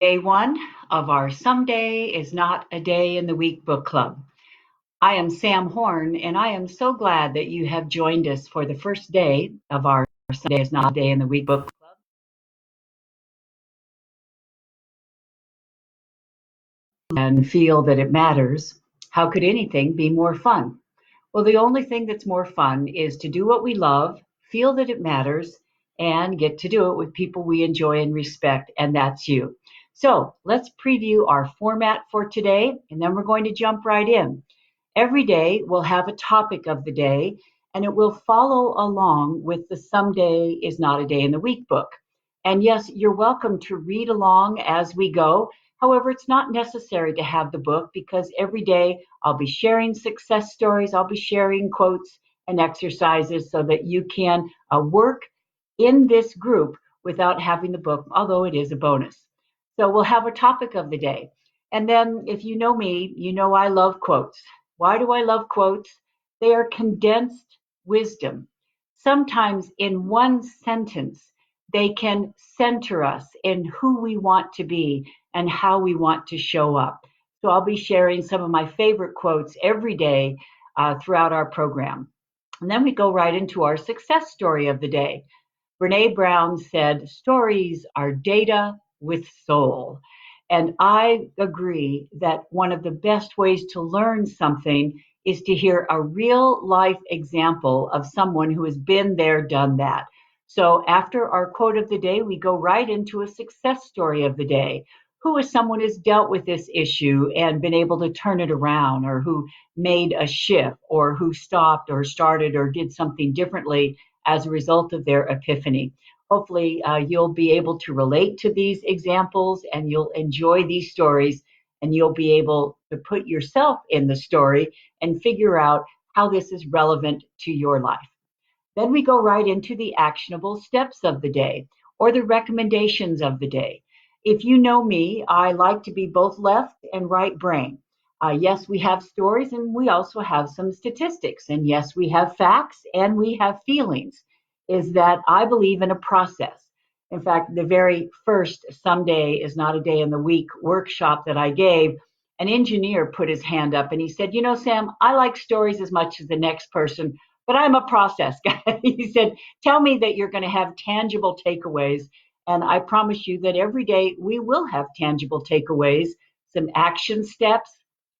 Day one of our Someday is Not a Day in the Week book club. I am Sam Horn, and I am so glad that you have joined us for the first day of our Someday is Not a Day in the Week book club and feel that it matters. How could anything be more fun? Well, the only thing that's more fun is to do what we love, feel that it matters, and get to do it with people we enjoy and respect, and that's you. So let's preview our format for today, and then we're going to jump right in. Every day we'll have a topic of the day, and it will follow along with the Someday is Not a Day in the Week book. And yes, you're welcome to read along as we go. However, it's not necessary to have the book because every day I'll be sharing success stories, I'll be sharing quotes and exercises so that you can work in this group without having the book, although it is a bonus. So we'll have a topic of the day. And then if you know me, you know I love quotes. Why do I love quotes? They are condensed wisdom. Sometimes in one sentence, they can center us in who we want to be and how we want to show up. So I'll be sharing some of my favorite quotes every day throughout our program. And then we go right into our success story of the day. Brene Brown said, stories are data with soul. And I agree that one of the best ways to learn something is to hear a real life example of someone who has been there, done that. So after our quote of the day, we go right into a success story of the day. Who is someone who's dealt with this issue and been able to turn it around, or who made a shift, or who stopped or started or did something differently as a result of their epiphany. Hopefully, you'll be able to relate to these examples and you'll enjoy these stories, and you'll be able to put yourself in the story and figure out how this is relevant to your life. Then we go right into the actionable steps of the day or the recommendations of the day. If you know me, I like to be both left and right brain. Yes, we have stories and we also have some statistics. And yes, we have facts and we have feelings. Is that I believe in a process. In fact, the very first Someday is Not a Day in the Week workshop that I gave, an engineer put his hand up and he said, you know, Sam, I like stories as much as the next person, but I'm a process guy. He said, tell me that you're going to have tangible takeaways. And I promise you that every day we will have tangible takeaways, some action steps,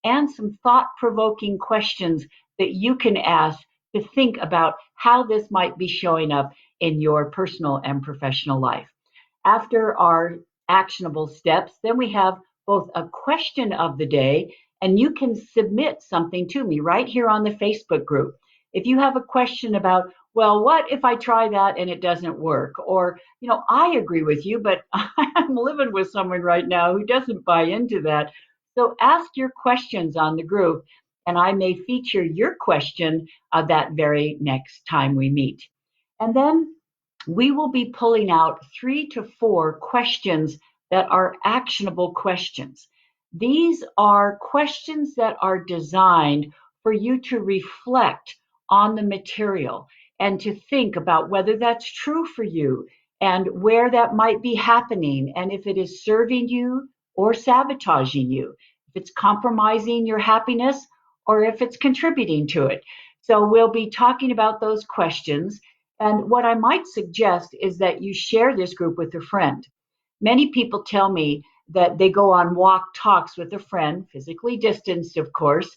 and some thought provoking questions that you can ask to think about how this might be showing up in your personal and professional life. After our actionable steps, then we have both a question of the day, and you can submit something to me right here on the Facebook group. If you have a question about, well, what if I try that and it doesn't work? Or, I agree with you, but I'm living with someone right now who doesn't buy into that. So ask your questions on the group, and I may feature your question that very next time we meet. And then we will be pulling out 3 to 4 questions that are actionable questions. These are questions that are designed for you to reflect on the material and to think about whether that's true for you and where that might be happening, and if it is serving you or sabotaging you, if it's compromising your happiness or if it's contributing to it. So we'll be talking about those questions. And what I might suggest is that you share this group with a friend. Many people tell me that they go on walk talks with a friend, physically distanced, of course,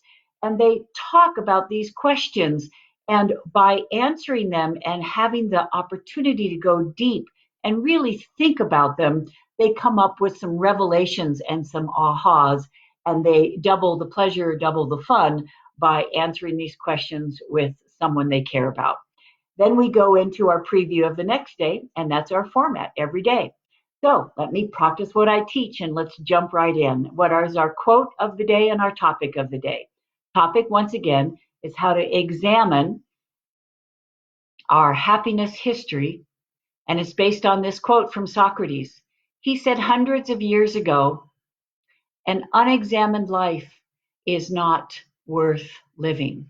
and they talk about these questions. And by answering them and having the opportunity to go deep and really think about them, they come up with some revelations and some ahas, and they double the pleasure, double the fun by answering these questions with someone they care about. Then we go into our preview of the next day, and that's our format every day. So let me practice what I teach, and let's jump right in. What is our quote of the day and our topic of the day? Topic, once again, is how to examine our happiness history, and it's based on this quote from Socrates. He said hundreds of years ago, an unexamined life is not worth living.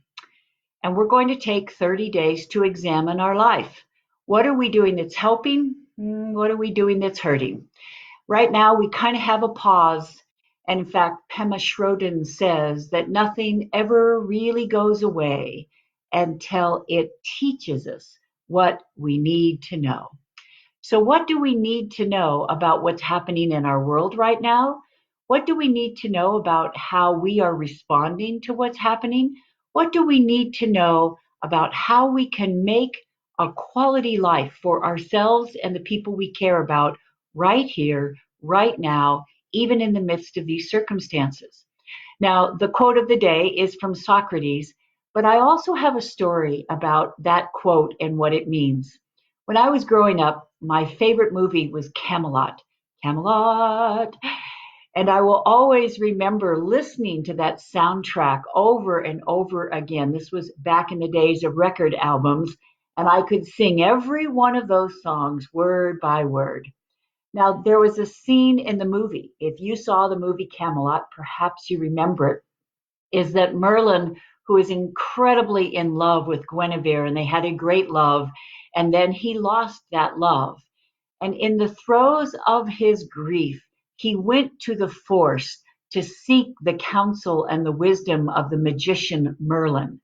And we're going to take 30 days to examine our life. What are we doing that's helping? What are we doing that's hurting? Right now, we kind of have a pause. And in fact, Pema Chödrön says that nothing ever really goes away until it teaches us what we need to know. So, what do we need to know about what's happening in our world right now? What do we need to know about how we are responding to what's happening? What do we need to know about how we can make a quality life for ourselves and the people we care about right here, right now, even in the midst of these circumstances? Now, the quote of the day is from Socrates, but I also have a story about that quote and what it means. When I was growing up, my favorite movie was Camelot. Camelot. And I will always remember listening to that soundtrack over and over again. This was back in the days of record albums, and I could sing every one of those songs word by word. Now, there was a scene in the movie. If you saw the movie Camelot, perhaps you remember it, is that Merlin, who is incredibly in love with Guinevere, and they had a great love, and then he lost that love. And in the throes of his grief, he went to the forest to seek the counsel and the wisdom of the magician Merlin.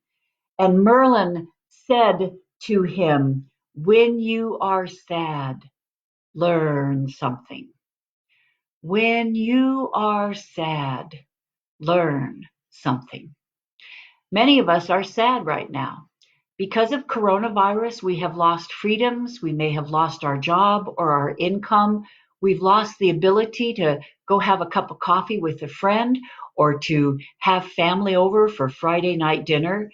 And Merlin said to him, "When you are sad, learn something. When you are sad, learn something." Many of us are sad right now. Because of coronavirus, we have lost freedoms. We may have lost our job or our income. We've lost the ability to go have a cup of coffee with a friend or to have family over for Friday night dinner.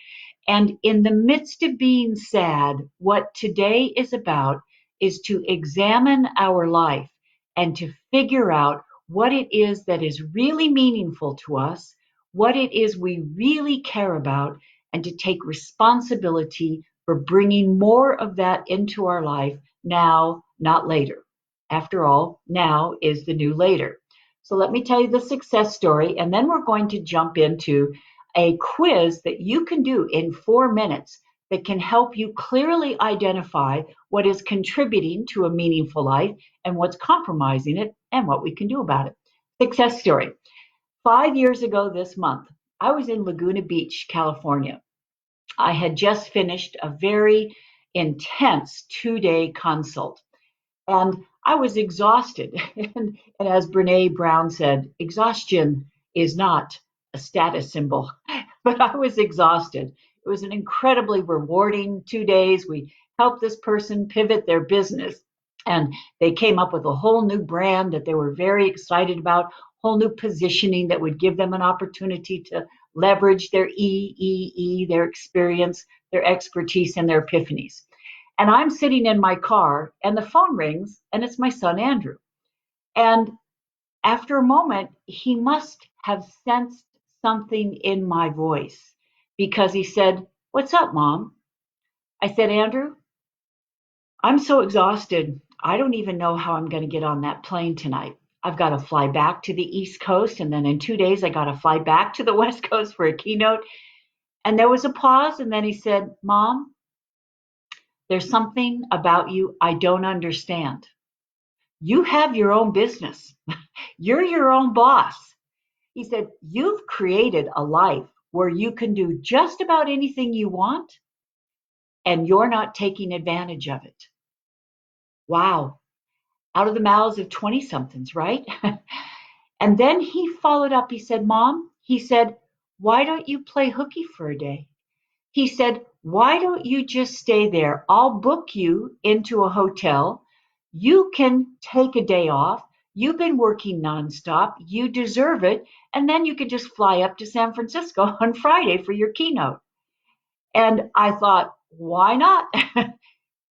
And in the midst of being sad, what today is about is to examine our life and to figure out what it is that is really meaningful to us, what it is we really care about, and to take responsibility for bringing more of that into our life now, not later. After all, now is the new later. So let me tell you the success story, and then we're going to jump into a quiz that you can do in 4 minutes that can help you clearly identify what is contributing to a meaningful life and what's compromising it and what we can do about it. Success story. 5 years ago this month, I was in Laguna Beach, California. I had just finished a very intense 2 day consult. And I was exhausted. And as Brene Brown said, exhaustion is not a status symbol, but I was exhausted. It was an incredibly rewarding 2 days. We helped this person pivot their business, and they came up with a whole new brand that they were very excited about, whole new positioning that would give them an opportunity to leverage their their experience, their expertise, and their epiphanies. And I'm sitting in my car and the phone rings and it's my son, Andrew. And after a moment, he must have sensed something in my voice because he said, "What's up, Mom?" I said, "Andrew, I'm so exhausted. I don't even know how I'm going to get on that plane tonight. I've got to fly back to the East Coast. And then in 2 days, I got to fly back to the West Coast for a keynote." And there was a pause. And then he said, "Mom, there's something about you I don't understand. You have your own business. You're your own boss." He said, "You've created a life where you can do just about anything you want, and you're not taking advantage of it." Wow. Out of the mouths of 20 somethings, right? And then he followed up. He said, "Mom," he said, "why don't you play hooky for a day?" He said, "Why don't you just stay there? I'll book you into a hotel. You can take a day off. You've been working nonstop. You deserve it. And then you can just fly up to San Francisco on Friday for your keynote." And I thought, why not?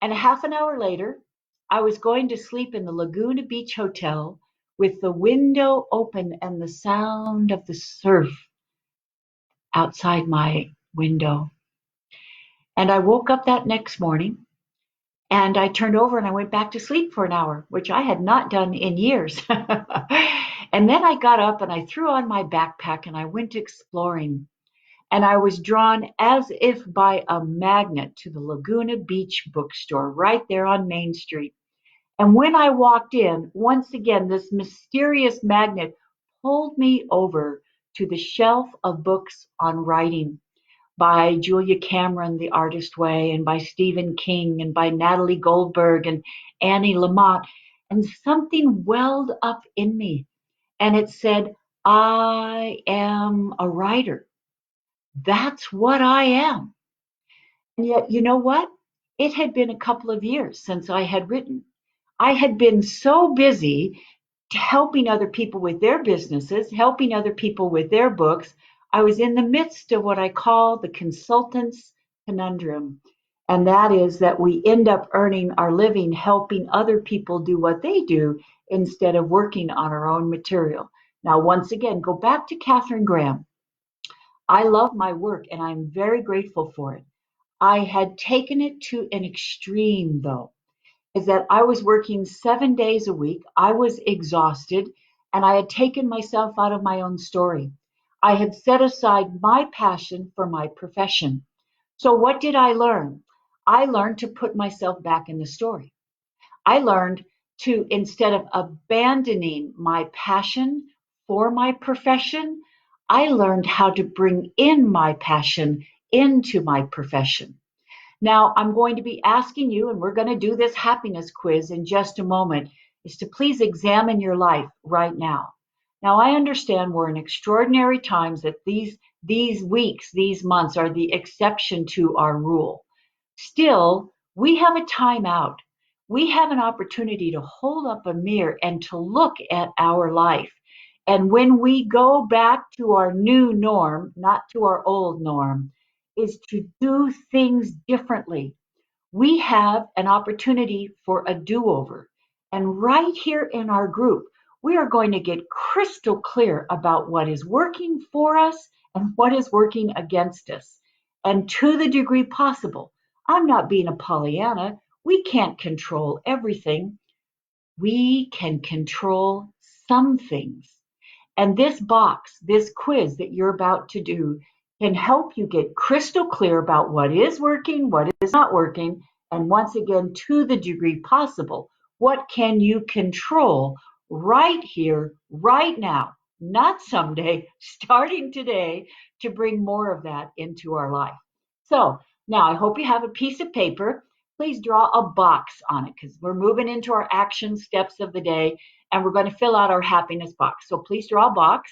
And half an hour later, I was going to sleep in the Laguna Beach Hotel with the window open and the sound of the surf outside my window. And I woke up that next morning and I turned over and I went back to sleep for an hour, which I had not done in years. And then I got up and I threw on my backpack and I went exploring. And I was drawn as if by a magnet to the Laguna Beach bookstore right there on Main Street. And when I walked in, once again, this mysterious magnet pulled me over to the shelf of books on writing by Julia Cameron, The Artist Way, and by Stephen King, and by Natalie Goldberg and Annie Lamott. And something welled up in me, and it said, I am a writer. That's what I am. And yet, you know what? It had been a couple of years since I had written. I had been so busy helping other people with their businesses, helping other people with their books. I was in the midst of what I call the consultant's conundrum. And that is that we end up earning our living helping other people do what they do instead of working on our own material. Now, once again, go back to Catherine Graham. I love my work and I'm very grateful for it. I had taken it to an extreme, though, is that I was working 7 days a week. I was exhausted and I had taken myself out of my own story. I had set aside my passion for my profession. So, what did I learn? I learned to put myself back in the story. I learned to, instead of abandoning my passion for my profession, I learned how to bring in my passion into my profession. Now, I'm going to be asking you, and we're going to do this happiness quiz in just a moment, is to please examine your life right now. Now, I understand we're in extraordinary times that these weeks, these months are the exception to our rule. Still, we have a time out. We have an opportunity to hold up a mirror and to look at our life. And when we go back to our new norm, not to our old norm, is to do things differently. We have an opportunity for a do over. And right here in our group, we are going to get crystal clear about what is working for us and what is working against us. And to the degree possible, I'm not being a Pollyanna. We can't control everything. We can control some things. And this box, this quiz that you're about to do, can help you get crystal clear about what is working, what is not working, and once again, to the degree possible, what can you control right here, right now, not someday, starting today, to bring more of that into our life. So now I hope you have a piece of paper. Please draw a box on it because we're moving into our action steps of the day and we're going to fill out our happiness box. So please draw a box.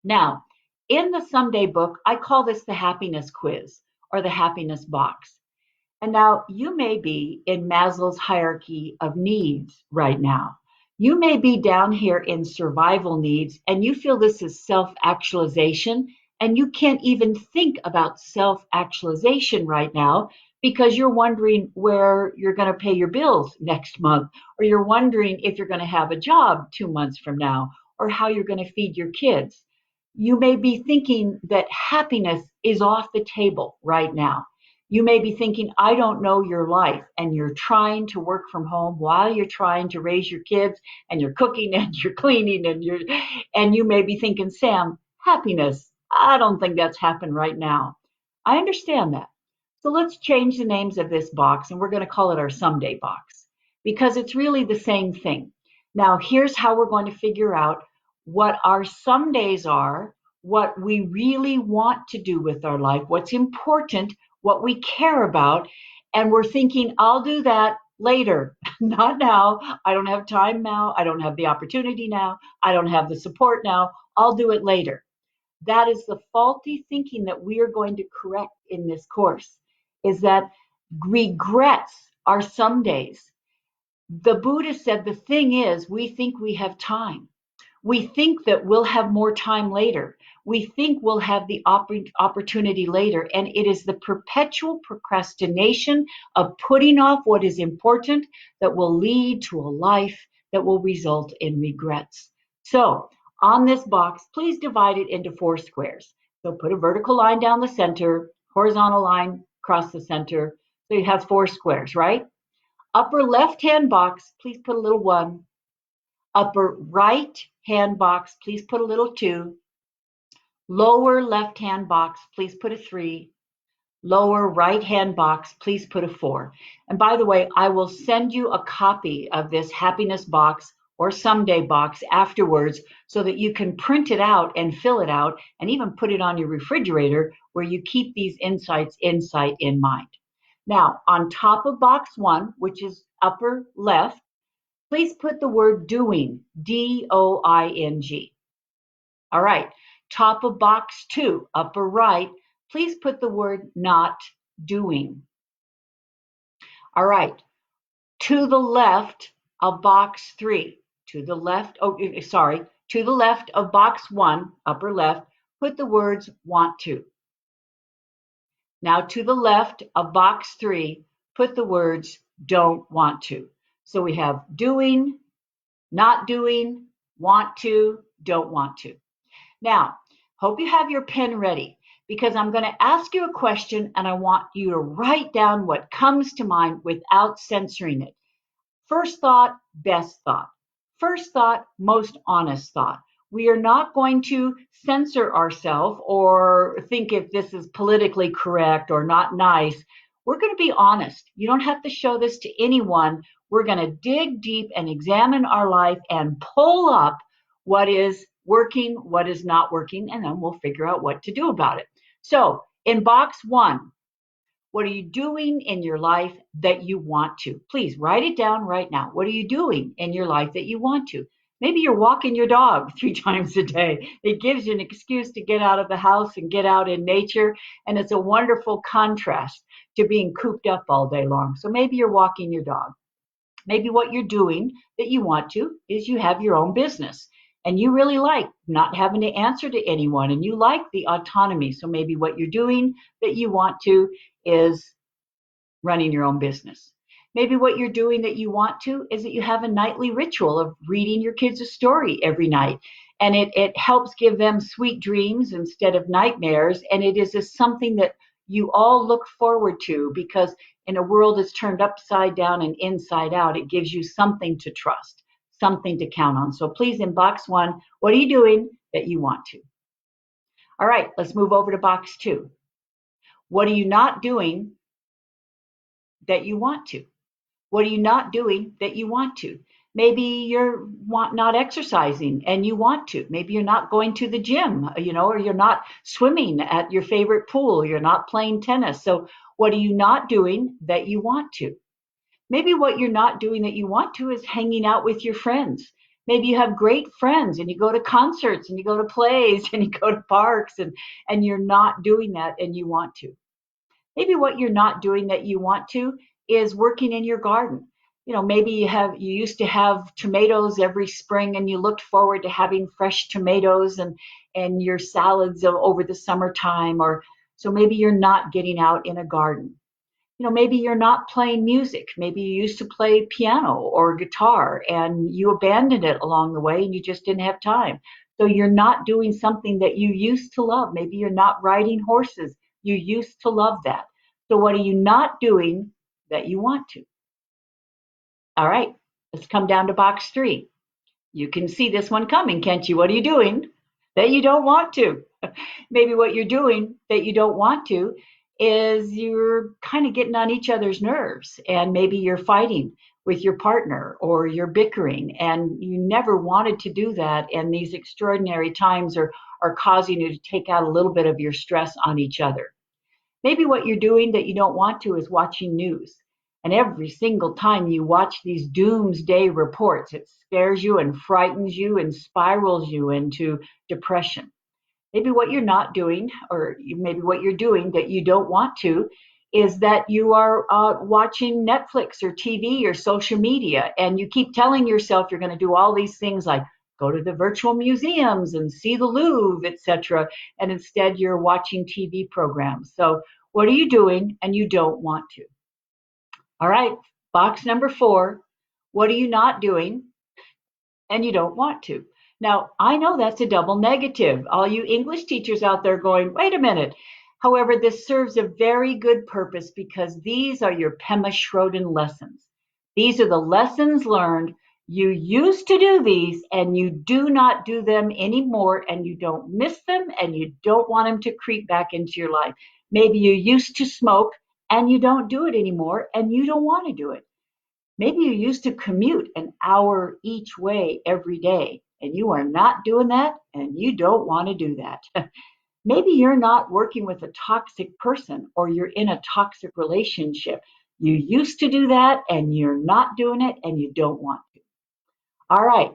Now, in the Someday book, I call this the happiness quiz or the happiness box. And now you may be in Maslow's hierarchy of needs right now. You may be down here in survival needs and you feel this is self actualization and you can't even think about self actualization right now because you're wondering where you're going to pay your bills next month, or you're wondering if you're going to have a job 2 months from now, or how you're going to feed your kids. You may be thinking that happiness is off the table right now. You may be thinking, I don't know your life, and you're trying to work from home while you're trying to raise your kids, and you're cooking and you're cleaning and you may be thinking, Sam, happiness, I don't think that's happened right now. I understand that. So let's change the names of this box and we're going to call it our someday box because it's really the same thing. Now, here's how we're going to figure out what our some days are, what we really want to do with our life, what's important, what we care about. And we're thinking, I'll do that later, not now. I don't have time now. I don't have the opportunity now. I don't have the support now. I'll do it later. That is the faulty thinking that we are going to correct in this course, is that regrets are some days. The Buddha said the thing is, we think we have time. We think that we'll have more time later. We think we'll have the opportunity later. And it is the perpetual procrastination of putting off what is important that will lead to a life that will result in regrets. So on this box, please divide it into 4 squares. So put a vertical line down the center, horizontal line across the center. So you have 4 squares, right? Upper left-hand box, please put a little 1. Upper right hand box, please put a little 2. Lower left hand box, please put a 3. lower right-hand box, please put a 4. And by the way, I will send you a copy of this happiness box or someday box afterwards so that you can print it out and fill it out and even put it on your refrigerator where you keep these insight in mind. Now, on top of box 1, which is upper left, please put the word doing, D-O-I-N-G. All right, top of box 2, upper right, please put the word not doing. All right, to the left of box 3, to the left of box 1, upper left, put the words want to. Now to the left of box 3, put the words don't want to. So we have doing, not doing, want to, don't want to. Now, hope you have your pen ready because I'm going to ask you a question and I want you to write down what comes to mind without censoring it. First thought, best thought. First thought, most honest thought. We are not going to censor ourselves or think if this is politically correct or not nice. We're going to be honest. You don't have to show this to anyone. We're going to dig deep and examine our life and pull up what is working, what is not working, and then we'll figure out what to do about it. So in box 1, what are you doing in your life that you want to? Please write it down right now. What are you doing in your life that you want to? Maybe you're walking your dog 3 times a day. It gives you an excuse to get out of the house and get out in nature. And it's a wonderful contrast to being cooped up all day long. So maybe you're walking your dog. Maybe what you're doing that you want to is you have your own business and you really like not having to answer to anyone and you like the autonomy. So maybe what you're doing that you want to is running your own business. Maybe what you're doing that you want to is that you have a nightly ritual of reading your kids a story every night. And it helps give them sweet dreams instead of nightmares. And it is something that you all look forward to because in a world that's turned upside down and inside out, it gives you something to trust, something to count on. So please, in box 1, what are you doing that you want to? All right, let's move over to box 2. What are you not doing that you want to? What are you not doing that you want to? Maybe you're not exercising and you want to. Maybe you're not going to the gym, or you're not swimming at your favorite pool. You're not playing tennis. So what are you not doing that you want to? Maybe what you're not doing that you want to is hanging out with your friends. Maybe you have great friends and you go to concerts and you go to plays and you go to parks and you're not doing that and you want to. Maybe what you're not doing that you want to is working in your garden. Maybe you used to have tomatoes every spring and you looked forward to having fresh tomatoes and your salads over the summertime, or so maybe you're not getting out in a garden. Maybe you're not playing music. Maybe you used to play piano or guitar and you abandoned it along the way and you just didn't have time. So you're not doing something that you used to love. Maybe you're not riding horses. You used to love that. So what are you not doing that you want to? All right, let's come down to box 3. You can see this one coming, can't you? What are you doing that you don't want to? Maybe what you're doing that you don't want to is you're kind of getting on each other's nerves and maybe you're fighting with your partner or you're bickering and you never wanted to do that, and these extraordinary times are causing you to take out a little bit of your stress on each other. Maybe what you're doing that you don't want to is watching news. And every single time you watch these doomsday reports, it scares you and frightens you and spirals you into depression. Maybe what you're not doing, or maybe what you're doing that you don't want to, is that you are watching Netflix or TV or social media, and you keep telling yourself you're going to do all these things like go to the virtual museums and see the Louvre, etc., and instead you're watching TV programs. So what are you doing and you don't want to? All right, box number 4. What are you not doing and you don't want to? Now, I know that's a double negative. All you English teachers out there going, wait a minute. However, this serves a very good purpose because these are your Pema Schroden lessons. These are the lessons learned. You used to do these and you do not do them anymore and you don't miss them and you don't want them to creep back into your life. Maybe you used to smoke and you don't do it anymore and you don't want to do it. Maybe you used to commute an hour each way every day and you are not doing that and you don't want to do that. Maybe you're not working with a toxic person or you're in a toxic relationship. You used to do that and you're not doing it and you don't want to. All right.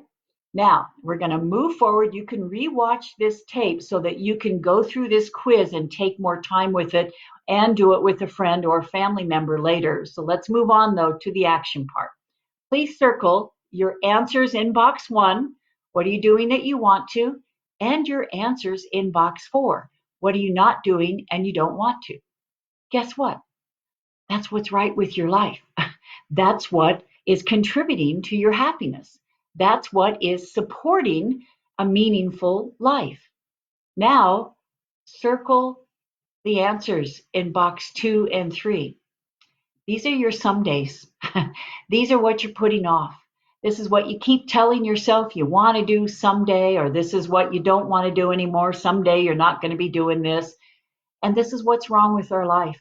Now we're going to move forward. You can rewatch this tape so that you can go through this quiz and take more time with it and do it with a friend or family member later. So let's move on though to the action part. Please circle your answers in box 1. What are you doing that you want to? And your answers in box 4. What are you not doing and you don't want to? Guess what? That's what's right with your life. That's what is contributing to your happiness. That's what is supporting a meaningful life. Now, circle the answers in box 2 and 3. These are your some days. These are what you're putting off. This is what you keep telling yourself you want to do someday, or this is what you don't want to do anymore. Someday you're not going to be doing this. And this is what's wrong with our life.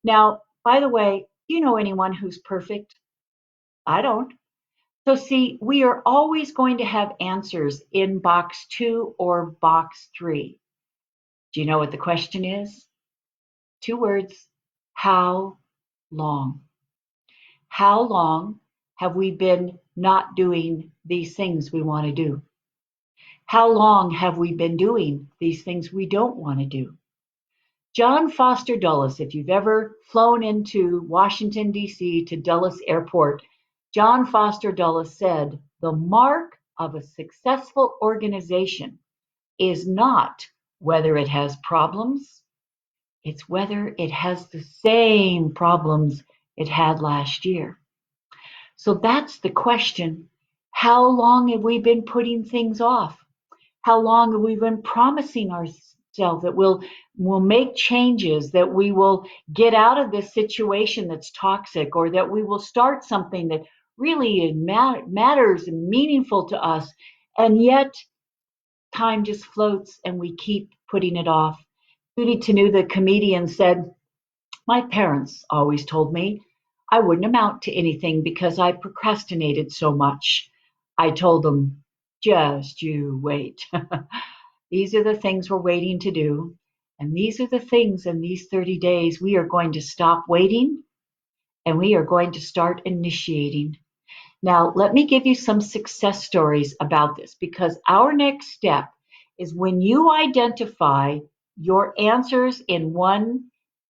Now, by the way, do you know anyone who's perfect? I don't. So, see, we are always going to have answers in box 2 or box 3. Do you know what the question is? 2 words. How long? How long have we been not doing these things we want to do? How long have we been doing these things we don't want to do? John Foster Dulles, if you've ever flown into Washington, D.C. to Dulles Airport, John Foster Dulles said, the mark of a successful organization is not whether it has problems, it's whether it has the same problems it had last year. So that's the question. How long have we been putting things off? How long have we been promising ourselves that we'll make changes, that we will get out of this situation that's toxic, or that we will start something that really matters and meaningful to us, and yet time just floats and we keep putting it off. Judy Tenuta, the comedian, said, my parents always told me I wouldn't amount to anything because I procrastinated so much. I told them, just you wait. These are the things we're waiting to do. And these are the things in these 30 days we are going to stop waiting and we are going to start initiating. Now, let me give you some success stories about this, because our next step is when you identify your answers in 1,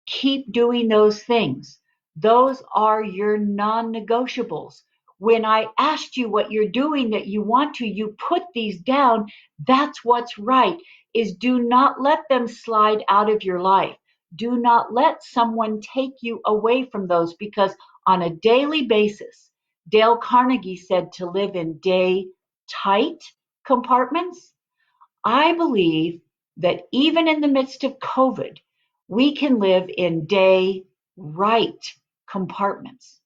keep doing those things. Those are your non-negotiables. When I asked you what you're doing that you want to, you put these down. That's what's right, is do not let them slide out of your life. Do not let someone take you away from those, because on a daily basis, Dale Carnegie said to live in day tight compartments. I believe that even in the midst of COVID, we can live in day right compartments.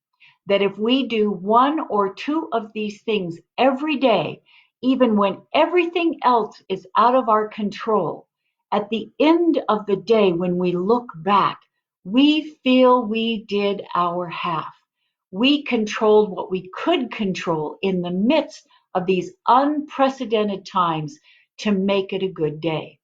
That if we do 1 or 2 of these things every day, even when everything else is out of our control, at the end of the day, when we look back, we feel we did our half. We controlled what we could control in the midst of these unprecedented times to make it a good day.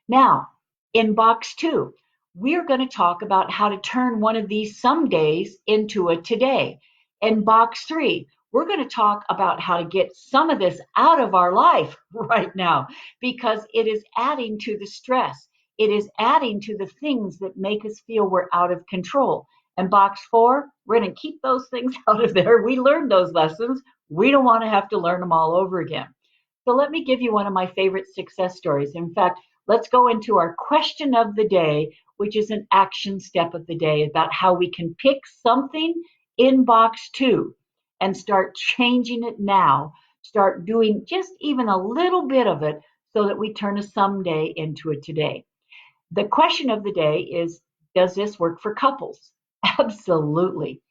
Now, in box 2, we're going to talk about how to turn one of these some days into a today. In box 3, we're going to talk about how to get some of this out of our life right now, because it is adding to the stress. It is adding to the things that make us feel we're out of control. And box 4, we're going to keep those things out of there. We learned those lessons. We don't want to have to learn them all over again. So let me give you one of my favorite success stories. In fact, let's go into our question of the day, which is an action step of the day about how we can pick something in box 2 and start changing it now. Start doing just even a little bit of it so that we turn a someday into a today. The question of the day is, does this work for couples? Absolutely.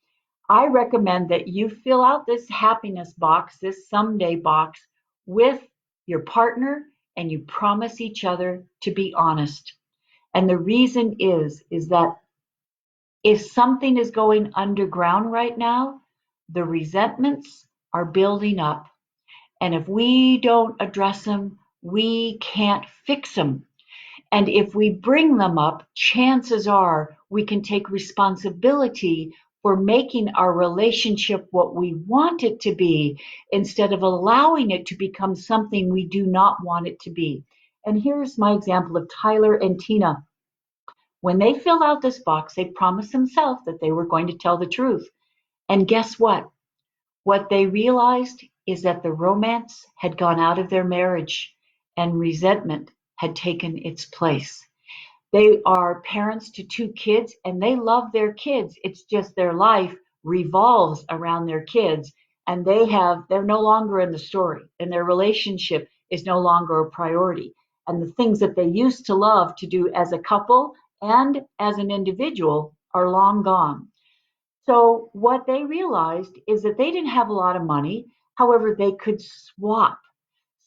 I recommend that you fill out this happiness box, this someday box, with your partner, and you promise each other to be honest. And the reason is that if something is going underground right now, the resentments are building up. And if we don't address them, we can't fix them. And if we bring them up, chances are we can take responsibility for making our relationship what we want it to be instead of allowing it to become something we do not want it to be. And here's my example of Tyler and Tina. When they filled out this box, they promised themselves that they were going to tell the truth. And guess what? What they realized is that the romance had gone out of their marriage and resentment had taken its place. They are parents to two kids and they love their kids. It's just their life revolves around their kids and they're no longer in the story and their relationship is no longer a priority. And the things that they used to love to do as a couple and as an individual are long gone. So what they realized is that they didn't have a lot of money. However, they could swap.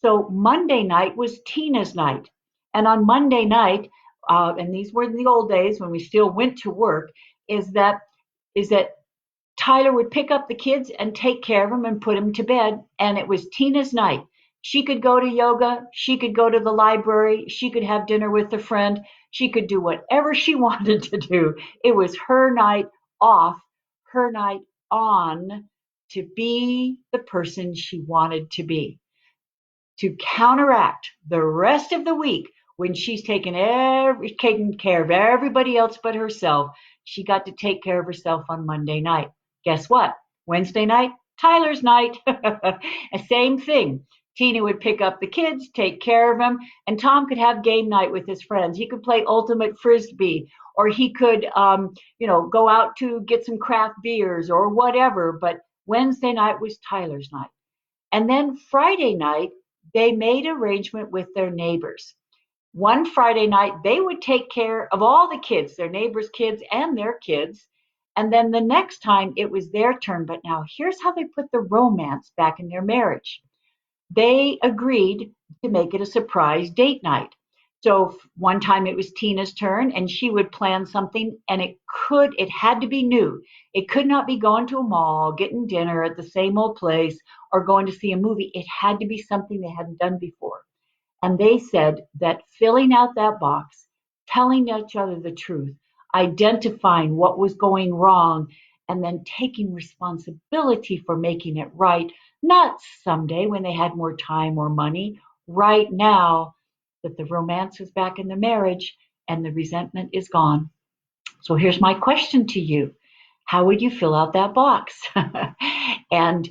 So Monday night was Tina's night. And on Monday night, and these were the old days when we still went to work, is that Tyler would pick up the kids and take care of them and put them to bed. And it was Tina's night. She could go to yoga. She could go to the library. She could have dinner with a friend. She could do whatever she wanted to do. It was her night off, her night on to be the person she wanted to be, to counteract the rest of the week when she's taking care of everybody else but herself. She got to take care of herself on Monday night. Guess what? Wednesday night, Tyler's night. Same thing. Tina would pick up the kids, take care of them, and Tom could have game night with his friends. He could play ultimate frisbee, or he could, go out to get some craft beers or whatever. But Wednesday night was Tyler's night. And then Friday night, they made arrangement with their neighbors. One Friday night, they would take care of all the kids, their neighbors' kids and their kids. And then the next time it was their turn. But now here's how they put the romance back in their marriage. They agreed to make it a surprise date night. So one time it was Tina's turn and she would plan something and it had to be new. It could not be going to a mall, getting dinner at the same old place or going to see a movie. It had to be something they hadn't done before. And they said that filling out that box, telling each other the truth, identifying what was going wrong, and then taking responsibility for making it right, not someday when they had more time or money, right now that the romance is back in the marriage and the resentment is gone. So here's my question to you. How would you fill out that box? And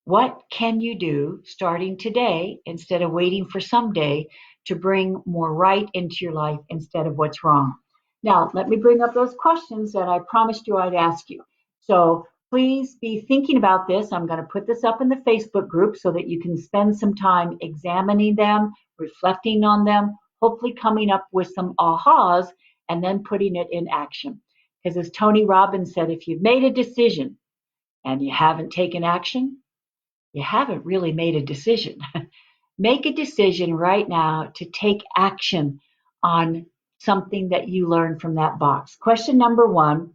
what can you do starting today instead of waiting for someday to bring more right into your life instead of what's wrong? Now, let me bring up those questions that I promised you I'd ask you. So please be thinking about this. I'm going to put this up in the Facebook group so that you can spend some time examining them, reflecting on them, hopefully coming up with some ahas, and then putting it in action. Because as Tony Robbins said, if you've made a decision and you haven't taken action, you haven't really made a decision. Make a decision right now to take action on something that you learned from that box. Question number one,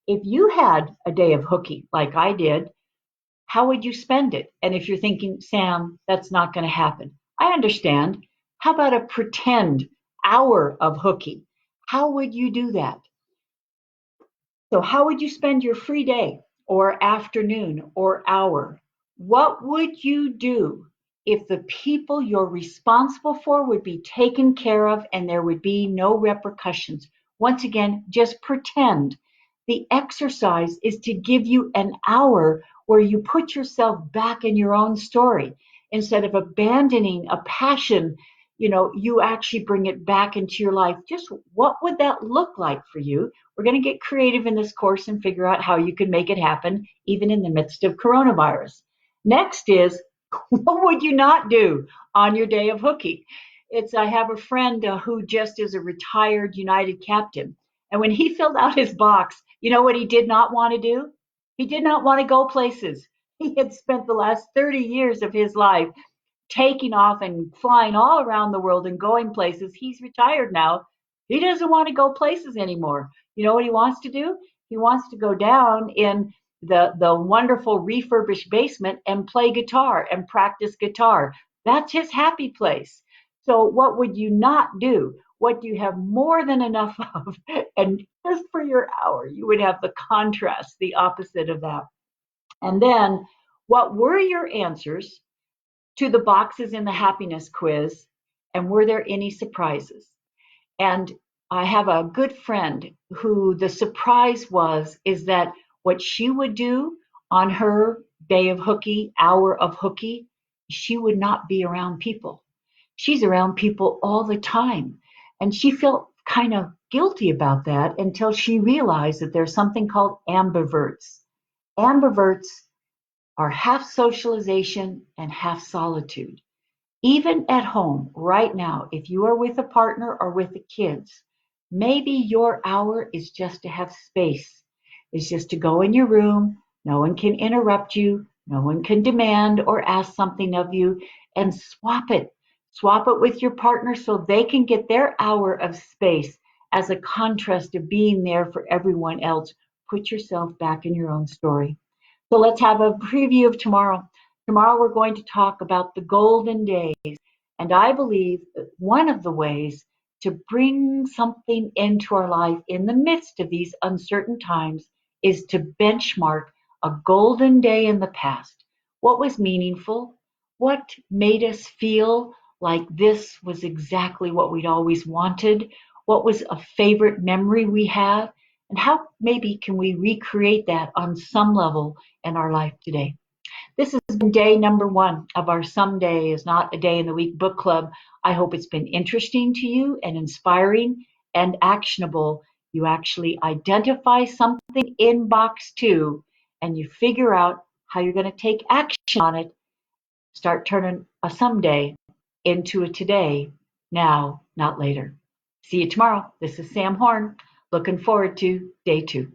if you had a day of hooky like I did, how would you spend it? And if you're thinking, Sam, that's not going to happen, I understand. How about a pretend hour of hooky? How would you do that? So, how would you spend your free day or afternoon or hour? What would you do if the people you're responsible for would be taken care of and there would be no repercussions? Once again, just pretend. The exercise is to give you an hour where you put yourself back in your own story. Instead of abandoning a passion, you actually bring it back into your life. Just what would that look like for you? We're going to get creative in this course and figure out how you can make it happen, even in the midst of coronavirus. Next is, what would you not do on your day of hooky? I have a friend who just is a retired United captain. And when he filled out his box, you know what he did not want to do? He did not want to go places. He had spent the last 30 years of his life taking off and flying all around the world and going places. He's retired now. He doesn't want to go places anymore. You know what he wants to do? He wants to go down in the wonderful refurbished basement and play guitar and practice guitar. That's his happy place. So what would you not do? What do you have more than enough of? And just for your hour, you would have the contrast, the opposite of that. And then what were your answers to the boxes in the happiness quiz? And were there any surprises? And I have a good friend who the surprise was is that what she would do on her day of hooky, hour of hooky, she would not be around people. She's around people all the time. And she felt kind of guilty about that until she realized that there's something called ambiverts. Ambiverts are half socialization and half solitude. Even at home, right now, if you are with a partner or with the kids, maybe your hour is just to have space. It's just to go in your room. No one can interrupt you. No one can demand or ask something of you, and swap it. Swap it with your partner so they can get their hour of space as a contrast of being there for everyone else. Put yourself back in your own story. So let's have a preview of tomorrow. Tomorrow we're going to talk about the golden days. And I believe that one of the ways to bring something into our life in the midst of these uncertain times is to benchmark a golden day in the past. What was meaningful? What made us feel like this was exactly what we'd always wanted? What was a favorite memory we have? And how maybe can we recreate that on some level in our life today? This has been day number one of our Someday is Not a Day in the Week book club. I hope it's been interesting to you and inspiring and actionable. You actually identify something in box two and you figure out how you're going to take action on it. Start turning a someday into a today, now, not later. See you tomorrow. This is Sam Horn. Looking forward to day two.